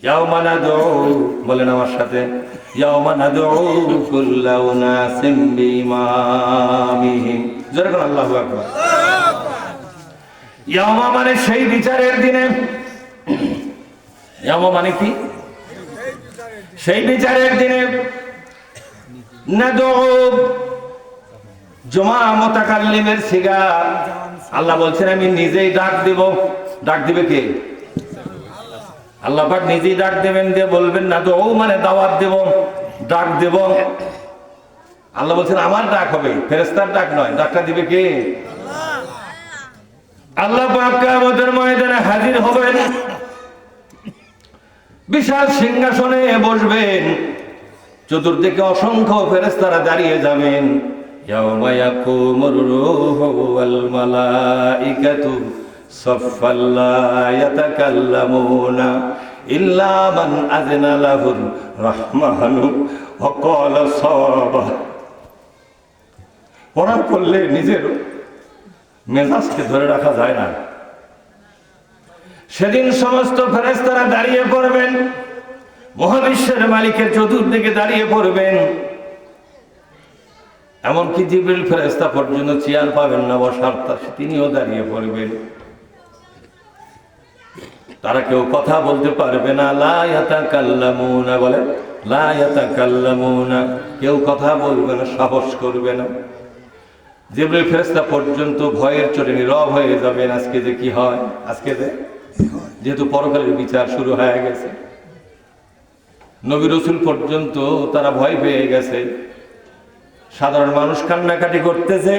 ইয়াওমা নাদউ, বলেন আমার সাথে, ইয়াওমা নাদউ কুল্লা উনাসিম বিইমামিহিম। জোরে বলেন আল্লাহু আকবার। ইয়াওমা মানে সেই বিচারের দিনে। ইয়াওমা মানে কি? সেই বিচারের দিনে। নাদউ জমা মুতাকাল্লিমের সিগা। আল্লাহ বলছেন আমি নিজেই ডাক দিব। ডাক দিবে কে? আল্লাহ পাক নিজেই ডাক দেবেন, দিয়ে বলবেন না তো ও মানে দাওয়াত দেব, ডাক দেব। আল্লাহ বলছেন আমার ডাক হবে, ফেরেশতার ডাক নয়। ডাকটা দিবে কে? আল্লাহ পাক কিয়ামতের ময়দানে হাজির হবেন, বিশাল সিংহাসনে বসবেন, চতুর্দিকে অসংখ্য ফেরেশতারা দাঁড়িয়ে যাবেন। ইয়াওমা ইয়াকুমুর রূহু ওয়াল মালাইকাতু সাফফান লা ইয়াতাকাল্লামুনা ইল্লা মান আযিনা লাহুর রাহমানু ওয়া ক্বালা সাওয়াবা। পড়া করলে নিজের মেজাজকে ধরে রাখা যায় না। সেদিন সমস্ত ফেরেশতারা দাঁড়িয়ে পড়বেন, মহাবিশ্বের মালিকের চতুর্দিকে দাঁড়িয়ে পড়বেন। এমনকি জিবরিল ফেরেশতা পর্যন্ত চেয়ার পাবেন না বসার, তিনিও দাঁড়িয়ে পড়বেন। তারা কেউ কথা বলতে পারবে না। লা ইয়াতাকাল্লামুনা, বলে লা ইয়াতাকাল্লামুনা, কেউ কথা বলবে না, সাহস করবে না। জিবরিল ফেরেশতা পর্যন্ত ভয়ের চোটে নীরব হয়ে যাবেন। আজকে যে কি হয়, আজকে যেহেতু পরকালের বিচার শুরু হয়ে গেছে, নবী রাসূল পর্যন্ত তারা ভয় পেয়ে গেছে। সাধারণ মানুষ কান্নাকাটি করতেছে,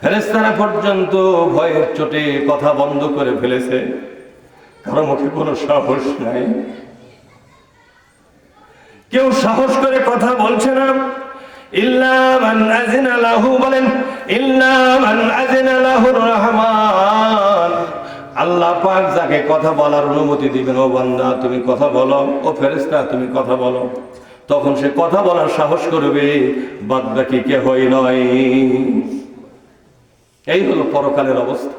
ফেরেশতারা পর্যন্ত ভয়ের চোটে কথা বন্ধ করে ফেলেছে। কারো মুখে কোনো সাহস নাই, কেউ সাহস করে কথা বলছে না। ইল্লা মান আযিনা লাহু, বলেন ইল্লা মান আযিনা লাহুর রহমান। আল্লাহ পাক যাকে কথা বলার অনুমতি দিবেন, ও বান্দা তুমি কথা বলো, ও ফেরেশতা তুমি কথা বলো, তখন সে কথা বলার সাহস করবে, বাদ বাকি কেহই নয়। এই হলো পরকালের অবস্থা।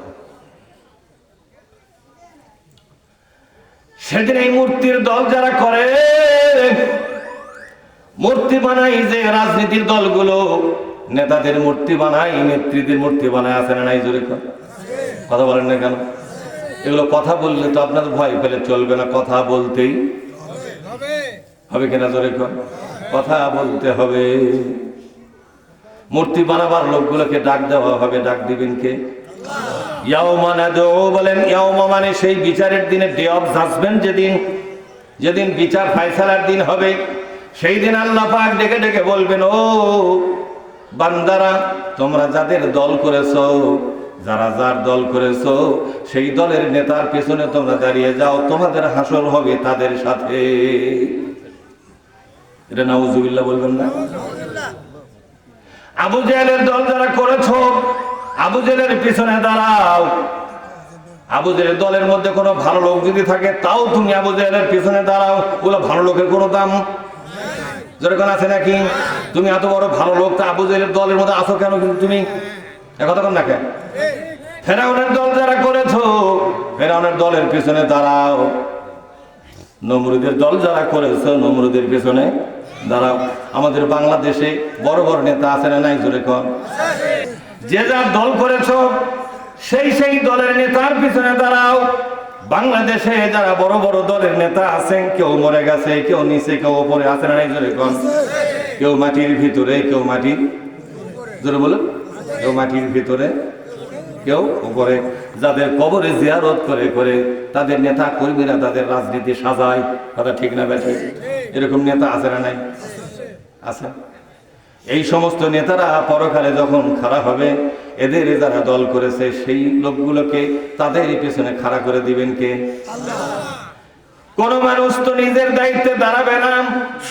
সেদিন এই মূর্তির দল যারা করে, মূর্তি বানাই যে রাজনীতির দলগুলো, নেতাদের মূর্তি বানাই, নেত্রীদের মূর্তি বানায়, আছে না নাই? জোরে কথা বলেন না কেন? এগুলো কথা বললে তো আপনাদের ভয় পেলে চলবে না, কথা বলতেই হবে কিনা? জোরে কথা বলতে হবে। মূর্তি বানাবার লোকগুলোকে ডাক দেওয়া হবে। ডাক দিবেন কে? ইয়াওমা নাদউ, বলেন ইয়াওমা মানে সেই বিচারের দিনে, ডে অফ জাজমেন্ট, যেদিন যেদিন বিচার ফায়সালার দিন হবে, সেই দিন আল্লাহ পাক ডেকে ডেকে বলবেন, ও বান্দারা, তোমরা যাদের দল করেছো, যারা যার দল করেছো, সেই দলের নেতার পেছনে তোমরা দাঁড়িয়ে যাও, তোমাদের হাসর হবে তাদের সাথে। এটা নাউজুবিল্লাহ বলবেন না? আবু জেহেলের দল যারা করেছো, আবু জেহেলের পিছনে দাঁড়াও। আবু জেহেলের দলের মধ্যে কোনো ভালো লোক যদি থাকে, তাও তুমি আবু জেহেলের পিছনে দাঁড়াও। ওগুলো ভালো লোকের কোনো দাম যেরকম আছে নাকি? তুমি এত বড় ভালো লোক, তা আবু জেহেলের দলের মধ্যে আসো কেন? কিন্তু তুমি একথা কর না কেন? ফেরাউনের দল যারা করেছো, ফেরাউনের দলের পিছনে দাঁড়াও। নমরুদের দল যারা করেছো, নমরুদের পিছনে দাঁড়াও। আমাদের বাংলাদেশে বড় বড় নেতা আছে না নাই? জোরে কর। যে যার দল করেছো, সেই সেই দলের নেতার পিছনে দাঁড়াও। বাংলাদেশে যারা বড় বড় দলের নেতা আছেন, কেউ মরে গেছে, কেউ নিচে, কেউ উপরে, আছে না নাই? জোরে কর। কেউ মাটির ভিতরে, কেউ মাটির, জোরে বলো, কেউ মাটির ভিতরে, কেউ উপরে। যাদের কবরে জিয়ারত করে করে তাদের নেতা কর্মীরা তাদের রাজনীতি সাজায়। কথা ঠিক না বেশি? এরকম নেতা আছে না নাই? আছে। এই সমস্ত নেতারা পরকালে যখন খাড়া হবে, এদের যারা দল করেছে সেই লোকগুলোকে তাদের পেছনে খাড়া করে দিবেন কে? কোন মানুষ তো নিজের দায়িত্বে দাঁড়াবে না,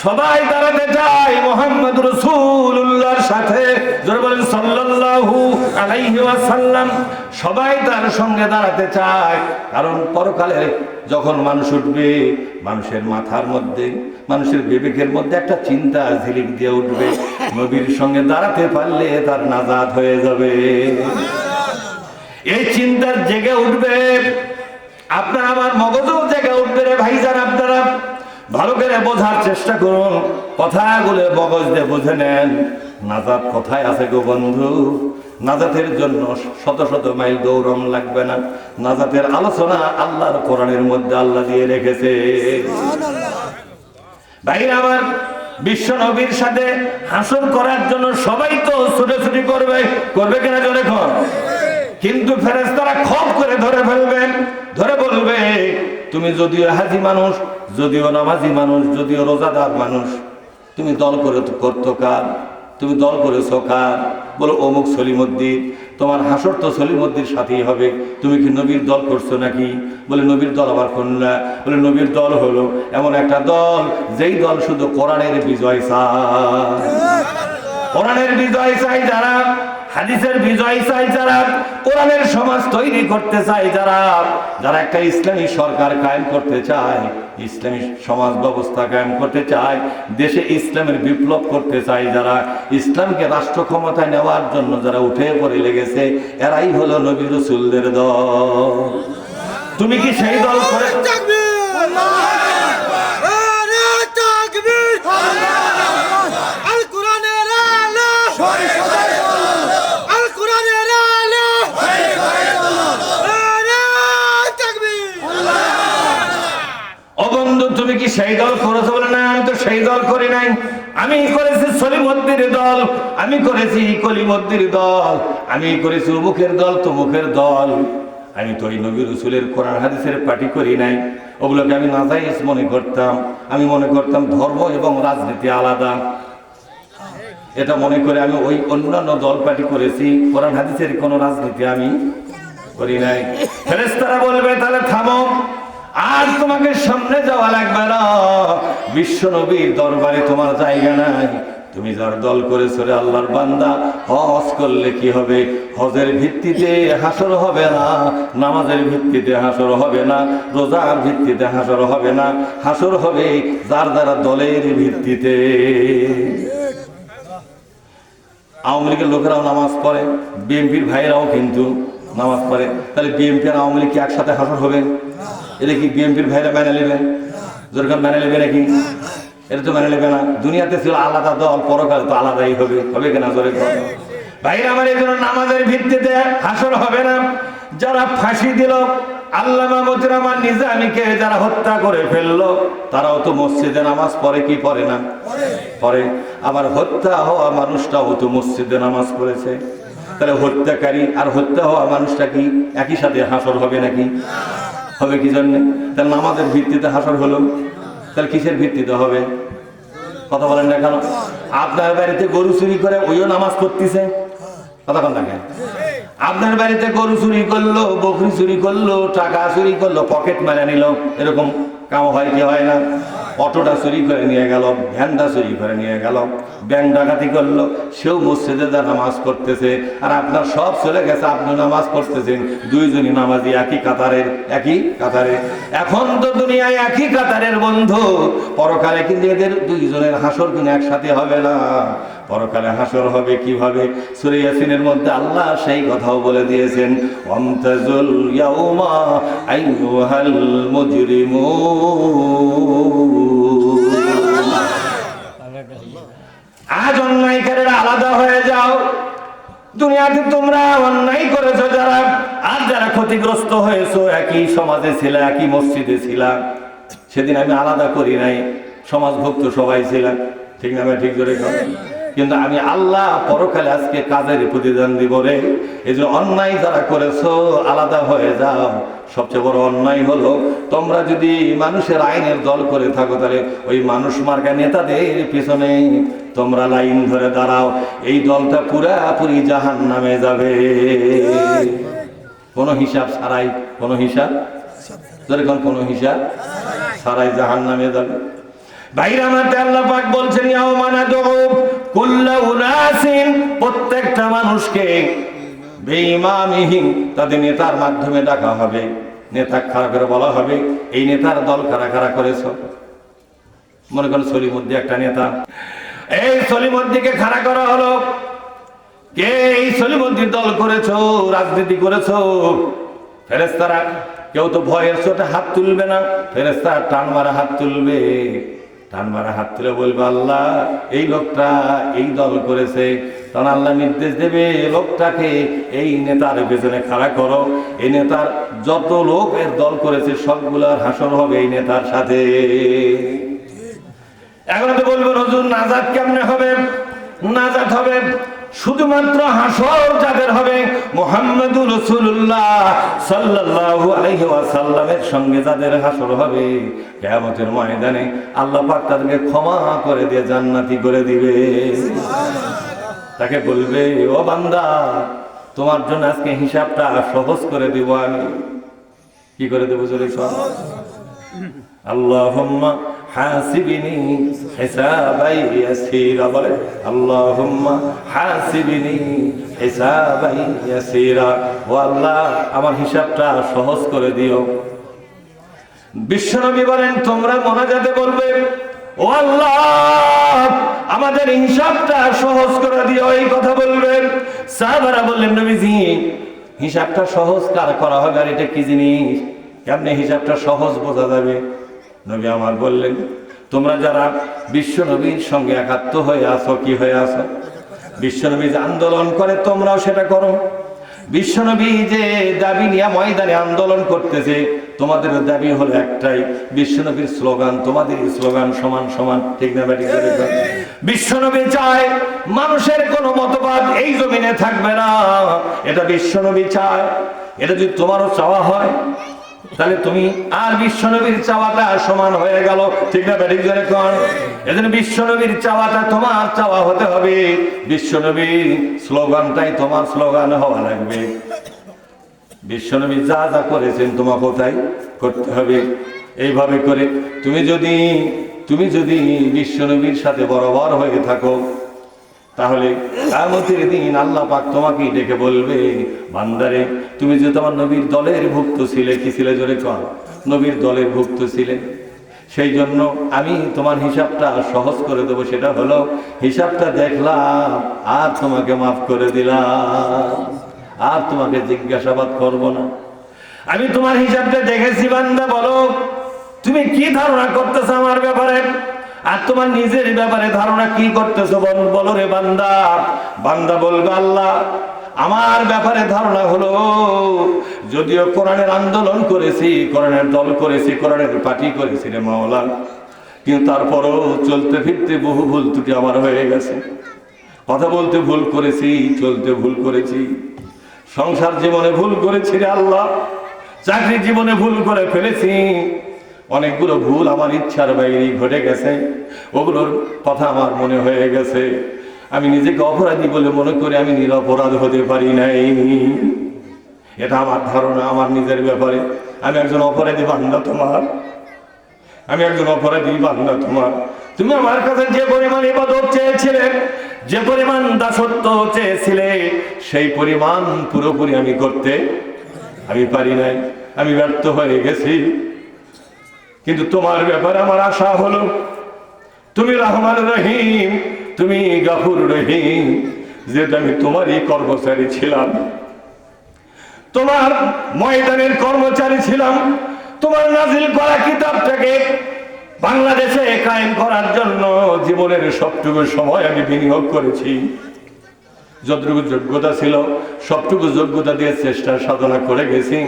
সবাই দাঁড়াতে চায় মুহাম্মদ রাসূলুল্লাহর সাথে। যারা বলেন সাল্লাল্লাহু আলাইহি ওয়াসাল্লাম, সবাই তার সঙ্গে দাঁড়াতে চায়। কারণ পরকালে যখন মানুষ উঠবে, মানুষের মাথার মধ্যে, মানুষের বিবেকের মধ্যে একটা চিন্তা ঝিলিক দিয়ে উঠবে, নবীর সঙ্গে দাঁড়াতে পারলে তার নাজাত হয়ে যাবে। এই চিন্তার জেগে উঠবে, আপনার আমার মগজও জেগে উঠবে রে ভাইজান। আপনারা ভালো করে বোঝার চেষ্টা করুন, কথাগুলো মগজ দিয়ে বুঝে নেন। নাজাত কোথায় আছে গো বন্ধু? নাজাতের জন্য শত শত মাইল দৌড়ান লাগবে না। নাজাতের আলোচনা আল্লাহর কোরআনের মধ্যে আল্লাহ দিয়ে রেখেছে। ভাইরা আমার, বিশ্ব নবীর সাথে হাসর করার জন্য সবাই তো ছুটোছুটি করবে, করবে কিনা জোরে কর। কিন্তু ফেরেশতারা খপ করে ধরে ফেলবেন, ধরে বলবে তুমি যদিও হাজি মানুষ, যদিও নামাজি মানুষ, যদিও রোজাদার মানুষ, তুমি দল করে করতো কার? তুমি দল করেছো কার? বলো অমুক সলিমুদ্দিন। তোমার হাসর তো সলিমুদ্দির সাথেই হবে। তুমি কি নবীর দল করছো নাকি? বলে নবীর দল আবার কোন না? বলে নবীর দল হলো এমন একটা দল যেই দল শুধু কোরআনের বিজয় চায়। কোরআনের বিজয় চাই যারা, হাদিসের বিজয় চাই যারা, কোরআনের সমাজ তৈরি করতে চায় যারা, যারা একটা ইসলামী সরকার কায়েম করতে চায়, ইসলামী সমাজ ব্যবস্থা কায়েম করতে চায়, দেশে ইসলামের বিপ্লব করতে চায় যারা, ইসলামকে রাষ্ট্র ক্ষমতায় নেওয়ার জন্য যারা উঠে পড়ে লেগেছে, এরাই হলো নবী রাসূলদের দল। তুমি কি সেই দল করে? তুমি কি সেই দল করেছো? বলে না, আমি তো সেই দল করি নাই। আমি করেছি সলিমুদ্দির দল, আমি করেছি কলিমুদ্দির দল, আমি করেছি মুখের দল, তো মুখের দল। আমি তো ওই নবী রাসূলের কোরআন হাদিসের পার্টি করি নাই। ওগুলোকে আমি নাজায়েজ মনে করতাম। আমি মনে করতাম ধর্ম এবং রাজনীতি আলাদা। এটা মনে করে আমি ওই অন্যান্য দল পার্টি করেছি, কোরআন হাদিসের কোনো রাজনীতি আমি করি নাই। ফেরেশতারা বলবে তাহলে থামো, আর তোমাকে সামনে যাওয়া লাগবে না। বিশ্ব নবীর দরবারে তোমার জায়গা নাই। তুমি যার দল করেছো রে আল্লাহর বান্দা, হজ করলে কি হবে? হজের ভিত্তিতে হাসর হবে না, নামাজের ভিত্তিতে হাসর হবে না, রোজার ভিত্তিতে হাসর হবে না। হাসর হবে যার যারা দলের ভিত্তিতে। আওয়ামী লীগের লোকেরাও নামাজ পড়ে, বিএনপির ভাইরাও কিন্তু নামাজ পড়ে। তাহলে বিএনপি আর আওয়ামী লীগ কি একসাথে হাসর হবে? এটা কি বিএনপির ভাইরা মেনে নেবে? যেরকম মেনে নেবে নাকি? এটা তো মেনে নেবে না। দুনিয়াতে ছিল আলাদা দল, পরকালে তো আলাদাই হবে, হবে কিনা জোরে ভাইরা আমার? এই জন্য নামাজের ভিত্তিতে হাসর হবে না। যারা ফাঁসি দিল আল্লামা মতিউর রহমান নিজামীকে, যারা হত্যা করে ফেললো, তারাও তো মসজিদে নামাজ পড়ে কি পড়ে না? পড়ে। আবার হত্যা হওয়া মানুষটাও তো মসজিদে নামাজ পড়েছে। তাহলে হত্যাকারী আর হত্যা হওয়া মানুষটা কি একই সাথে হাসর হবে নাকি? হবে কি জন্যে? তাহলে নামাজের ভিত্তিতে হাসর হলো, তাহলে কিসের ভিত্তিতে হবে? কথা বলেন না কেন? আপনার বাড়িতে গরু চুরি করে ওইও নামাজ পড়তেছে, কথা বলেন না কেন? আপনার বাড়িতে গরু চুরি করলো, বকরি চুরি করলো, টাকা চুরি করলো, পকেট মারা নিল, এরকম কাম হয় কি হয় না? অটোটা চুরি করে নিয়ে গেল, ভ্যানটা চুরি করে নিয়ে গেল, ব্যাংক ডাকাতি করলো, সেও মসজিদে যা নামাজ পড়তেছে, আর আপনার সব চলে গেছে, আপনি নামাজ পড়তেছেন। দুইজনই নামাজি, একই কাতারের, একই কাতারে। এখন তো দুনিয়ায় একই কাতারের বন্ধু, পরকালে কিন্তু এদের দুইজনের হাসর কিন্তু একসাথে হবে না। পরকালে হাসর হবে কিভাবে? সূরা ইয়াসিনের মধ্যে আল্লাহ সেই কথাও বলে দিয়েছেন, ওয়ামতাজুল ইয়াউমা আইয়ুহাল মুজরিমুন। আজ অন্যায়কারীরা আলাদা হয়ে যাও। দুনিয়াতে তোমরা অন্যায় করেছো যারা, আর যারা ক্ষতিগ্রস্ত হয়েছো, একই সমাজে ছিলা, একই মসজিদে ছিলা। সেদিন আমি আলাদা করি নাই, সমাজভুক্ত সবাই ছিলাম, ঠিক না? ঠিক করে কিন্তু আমি আল্লাহ পরকালে আজকে কাজের প্রতিদান দিব রে। এই যে অন্যায় যারা করেছো আলাদা হয়ে যাও। সবচেয়ে বড় অন্যায় হলো তোমরা যদি মানুষের আইনের দল করে থাকো, তাহলে ওই মানুষ মার্কা নেতাদের পিছনে তোমরা লাইন ধরে দাঁড়াও। এই দলটা পুরাপুরি জাহান্নামে যাবে, কোনো হিসাব ছাড়াই, কোনো হিসাব যেরকম কোনো হিসাব ছাড়াই জাহান্নামে যাবে। ভাইরা মাতে আল্লাহ পাক বলছেন, ইয়াউমা নাদউ কুল্লা উনাসিন, প্রত্যেকটা মানুষকে বিইমামিহিম, তাদের নেতার মাধ্যমে ডাকা হবে। নেতা খাড়া করে বলা হবে, এই নেতার দল কারা কারা করেছো। মনে করেন সলিমুদ্দিন একটা নেতা, এই সলিমুদ্দিনকে খাড়া করা হলো, কে এই সলিমুদ্দিন দল করেছো, রাজনীতি করেছো। ফেরেশতারা কেউ তো ভয়ের চোটে হাত তুলবে না, ফেরেশতারা টান মারা হাত তুলবে। ডান মারা হাত তুলে বলবে আল্লাহ এই লোকটা এই দল করেছে, তখন আল্লাহ নির্দেশ দেবে লোকটাকে এই নেতার পেছনে খাড়া করো, এই নেতার যত লোক এর দল করেছে সবগুলার হাসর হবে এই নেতার সাথে। এখন তো বলবো হুজুর নাজাত কেমনে হবে? নাজাত হবে শুধুমাত্র হাসর যাদের হবে মুহাম্মদুর রাসূলুল্লাহ সাল্লাল্লাহু আলাইহি ওয়াসাল্লামের সঙ্গে যাদের হাসর হবে কিয়ামতের ময়দানে আল্লাহ পাক তাদেরকে ক্ষমা করে দিয়ে জান্নাতি করে দিবে। তাকে বলবে ও বান্দা তোমার জন্য আজকে হিসাবটা সহজ করে দিব। আমি কি করে দেবো জোরে সহজ? আল্লাহুম্মা হাসিবনি হিসাবাই ইয়াসীরা, বলে আল্লাহুম্মা হাসিবনি হিসাবাই ইয়াসীরা, ও আল্লাহ আমার হিসাবটা সহজ করে দিও। বিশ্বনবী বলেন তোমরা মোনাজাতে বলবে ও আল্লাহ আমাদের হিসাবটা সহজ করে দিও, এই কথা বলবেন। সাহাবারা বললেন নবীজি হিসাবটা সহজ কার করা হবে, আর এটা কি জিনিস, কেমনে হিসাবটা সহজ বোঝা যাবে? নবী আমার বললেন তোমরা যারা বিশ্ব নবীর সঙ্গে একাত্ম হয়ে আছো, কি হয়ে আছো? বিশ্বনবী যে আন্দোলন করে তোমরাও সেটা করো। বিশ্বনবী যে দাবি নিয়ে ময়দানে আন্দোলন করতেছে তোমাদের দাবি হলো একটাই, বিশ্বনবীর স্লোগান তোমাদের স্লোগান সমান সমান, ঠিক না বেঠিক? বিশ্বনবী চায় মানুষের কোনো মতবাদ এই জমিনে থাকবে না, এটা বিশ্বনবী চায়। এটা যদি তোমারও চাওয়া হয় তাহলে তুমি আর বিশ্বনবীর চাওয়াটা সমান হয়ে গেল, ঠিক না বেঠিক? এজন্য বিশ্বনবীর চাওয়াটা তোমার চাওয়া হতে হবে, বিশ্বনবীর স্লোগানটাই তোমার স্লোগান হওয়া লাগবে। বিশ্বনবী যা যা করেছেন তোমাকে তাই করতে হবে। এইভাবে করে তুমি যদি বিশ্বনবীর সাথে বরাবর হয়ে থাকো তাহলে কিয়ামতের দিন আল্লাহ পাক তোমাকেই ডেকে বলবে বান্দারে তুমি যে তোমার নবীর দলের ভুক্ত ছিলে, কি ছিলে জোরে কর? নবীর দলের ভুক্ত ছিলে, সেই জন্য আমি তোমার হিসাবটা সহজ করে দেবো। সেটা হলো হিসাবটা দেখলাম আর তোমাকে মাফ করে দিলাম, আর তোমাকে জিজ্ঞাসাবাদ করব না। আমি তোমার হিসাবটা দেখেছি বান্দা, বলো তুমি কি ধারণা করতেছো আমার ব্যাপারে, আর তোমার নিজের ব্যাপারে ধারণা কি করতেছো বলো রে বান্দা। বান্দা বলবে আল্লাহ আমার ব্যাপারে ধারণা হলো যদিও কোরআনের আন্দোলন করেছি, কোরআনের দল করেছি, কোরআনের পার্টি করেছি রে মাওলা, কিন্তু তারপরও চলতে ফিরতে বহু ভুল ত্রুটি আমার হয়ে গেছে। কথা বলতে ভুল করেছি, চলতে ভুল করেছি, সংসার জীবনে ভুল করেছি রে আল্লাহ, চাকরি জীবনে ভুল করে ফেলেছি, অনেকগুলো ভুল আমার ইচ্ছার বাইরে ঘটে গেছে, ওগুলোর কথা আমার মনে হয়ে গেছে। আমি নিজেকে অপরাধী বলে মনে করি আমি নিরপরাধ হতে পারি নাই। এটা আমার ধারণা আমার নিজের ব্যাপারে। আমি একজন অপরাধী বান্দা তোমার, আমি একজন অপরাধী বান্দা তোমার। তুমি আমার কাছে যে পরিমাণ ইবাদত চেয়েছিলে, যে পরিমাণ দাসত্ব চেয়েছিলে, সেই পরিমাণ পুরোপুরি আমি করতে পারি নাই, আমি ব্যর্থ হয়ে গেছি। কিন্তু তোমার ব্যাপারে আমার আশা হলো তুমি রহমান রহিম, তুমি গফুর রহিম, যেটা আমি তোমারই কর্মচারী ছিলাম, তোমার ময়দানের কর্মচারী ছিলাম, তোমার নাজিল করা কিতাবটাকে বাংলাদেশে কায়েম করার জন্য জীবনের সবটুকু সময় আমি বিনিয়োগ করেছি। যতটুকু যোগ্যতা ছিল সবটুকু যোগ্যতা দিয়ে চেষ্টা সাধনা করে গেছি,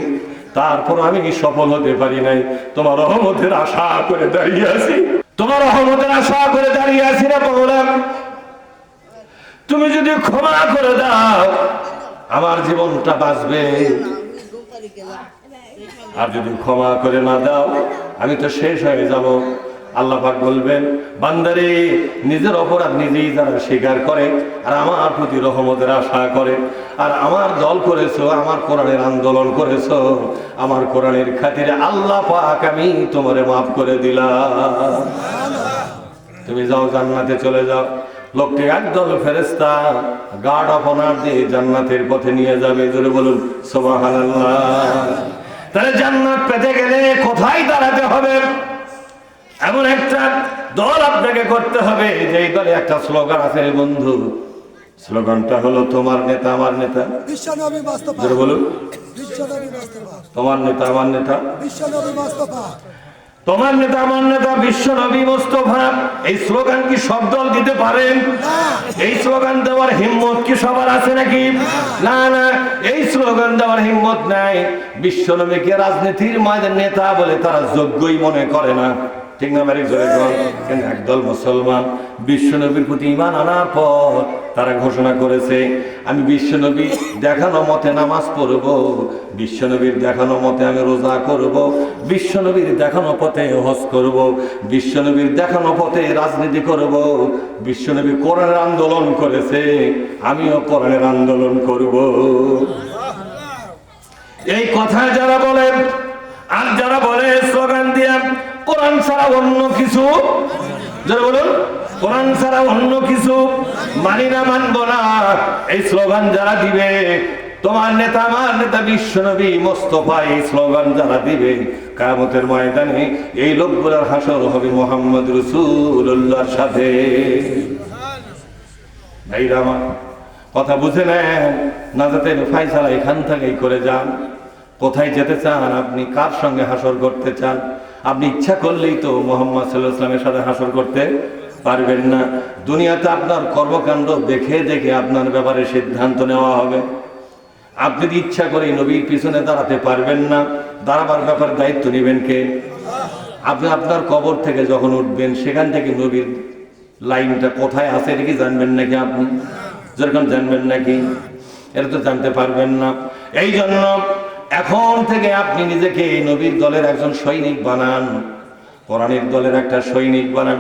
তারপর আমি সফল হতে পারি নাই। তোমার রহমতের আশা করে দাঁড়িয়ে আছি, তোমার রহমতের আশা করে দাঁড়িয়ে আছি না বললাম। তুমি যদি ক্ষমা করে দাও আমার জীবনটা বাঁচবে, আর যদি ক্ষমা করে না দাও আমি তো শেষ হয়ে যাব। আল্লাহ পাক বলবেন বান্দারে নিজের অপরাধ নিজেই যারা স্বীকার করে আর আমার প্রতি রহমতের আশা করে আর আমার দল করেছো, আমার কোরআনের আন্দোলন করেছো, আমার কোরআনের খাতিরে আল্লাহ পাক আমি তোমারে মাফ করে দিলাম। তুমি যাও জান্নাতে চলে যাও। লোকটি একদল ফেরেশতা গার্ড অফ অনার দিয়ে জান্নাতের পথে নিয়ে যাবে। জোরে বলুন সুবহানাল্লাহ। তাহলে জান্নাত পেতে গেলে কোথায় দাঁড়াতে হবে? এমন একটা দল আপনাকে করতে হবে যেই দলে একটা স্লোগান আছে বন্ধু, স্লোগানটা হলো তোমার নেতা আমার নেতা। বিশ্বনবী মুস্তাফা। জোরে বলুন বিশ্বনবী মুস্তাফা। তোমার নেতা আমার নেতা। বিশ্বনবী মুস্তাফা। তোমার নেতা আমার নেতা বিশ্ব নবী মোস্তফা, এই স্লোগান কি সব দল দিতে পারেন? এই স্লোগান দেওয়ার হিম্মত কি সবার আছে নাকি? না না, এই স্লোগান দেওয়ার হিম্মত নাই। বিশ্ব নবীকে রাজনীতির ময়দানে নেতা বলে তারা যোগ্যই মনে করে না, ঠিক না? কিন্তু একদল মুসলমান বিশ্ব নবীর প্রতি ঈমান আনার পর তারা ঘোষণা করেছে, আমি বিশ্ব নবী দেখানো মতে নামাজ পড়ব, বিশ্ব নবীর দেখানো মতে আমি রোজা করব, বিশ্ব নবীর দেখানো পথে হজ করব, বিশ্ব নবীর দেখানো পথে রাজনীতি করব। বিশ্ব নবী কোরআনের আন্দোলন করেছে, আমিও কোরআনের আন্দোলন করব। এই কথা যারা বলেন আর যারা বলে স্লোগান দিয়া কোরআন ছাড়া অন্য কিছু, যারা বলুন কোরআন ছাড়া অন্য কিছু মানি না, মানবো না, এই স্লোগান যারা দিবে, তোমার নেতা আমার নেতা বিশ্ব নবী মোস্তফা, এই স্লোগান যারা দিবে, কিয়ামতের ময়দানে এই লোকগুলোর হাসর হবে মুহাম্মদ রাসূলুল্লাহর সাথে। ভাইরা আমার কথা বুঝে নেন, নাজাতের ফয়সালা এখান থেকেই করে যান। কোথায় যেতে চান আপনি? কার সঙ্গে হাসর করতে চান? আপনি ইচ্ছা করলেই তো মুহাম্মদ সাল্লাল্লাহু আলাইহি ওয়াসাল্লামের সাথে হাসর করতে পারবেন না। দুনিয়াতে আপনার কর্মকাণ্ড দেখে দেখে আপনার ব্যাপারে সিদ্ধান্ত নেওয়া হবে। আপনি ইচ্ছা করে নবীর পিছনে দাঁড়াতে পারবেন না, দাঁড়াবার ব্যাপারে দায়িত্ব নেবেন কে? আপনি আপনার কবর থেকে যখন উঠবেন সেখান থেকে নবীর লাইনটা কোথায় আছে এটা কি জানবেন নাকি? আপনি যেরকম জানবেন নাকি? এটা তো জানতে পারবেন না। এই জন্য এখন থেকে আপনি নিজেকে নবীর দলের একজন সৈনিক বানান, কোরআনের দলের একটা সৈনিক বানান।